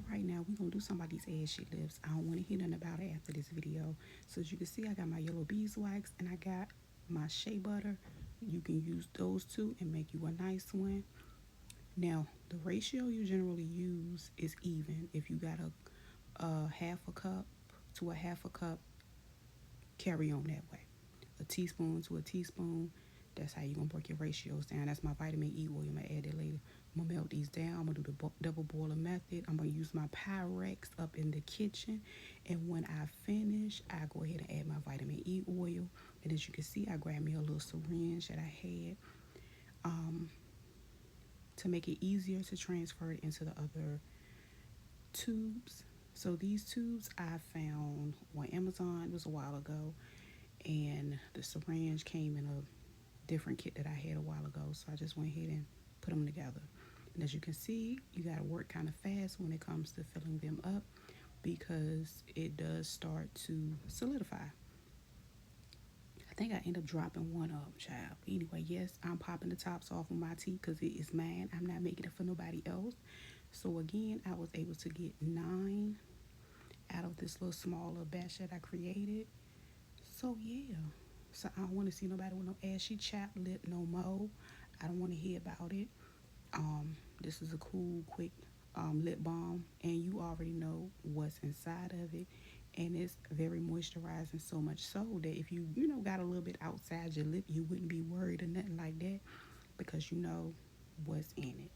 All right, now we're gonna do some about these ashy lips. I don't want to hear nothing about it after this video. So as you can see, I got my yellow beeswax and I got my shea butter. You can use those two and make you a nice one. Now the ratio you generally use is even. If you got a half a cup to a half a cup, carry on that way. A teaspoon to a teaspoon. That's how you're gonna break your ratios down. That's my vitamin E oil. I'm gonna add it later. I'm gonna melt these down. I'm gonna do the double boiler method. I'm gonna use my Pyrex up in the kitchen. And when I finish, I go ahead and add my vitamin E oil. And as you can see, I grabbed me a little syringe that I had to make it easier to transfer it into the other tubes. So these tubes I found on Amazon. It was a while ago. And the syringe came in a different kit that I had a while ago, so I just went ahead and put them together. And as you can see, you got to work kind of fast when it comes to filling them up because it does start to solidify. I think I end up dropping one of them, child. Anyway, yes, I'm popping the tops off of my tea because it is mine. I'm not making it for nobody else. So again, I was able to get 9 out of this little smaller batch that I created. So yeah. So I don't want to see nobody with no ashy chapped lip no more. I don't want to hear about it. This is a cool, quick lip balm, and you already know what's inside of it. And it's very moisturizing, so much so that if you got a little bit outside your lip, you wouldn't be worried or nothing like that because you know what's in it.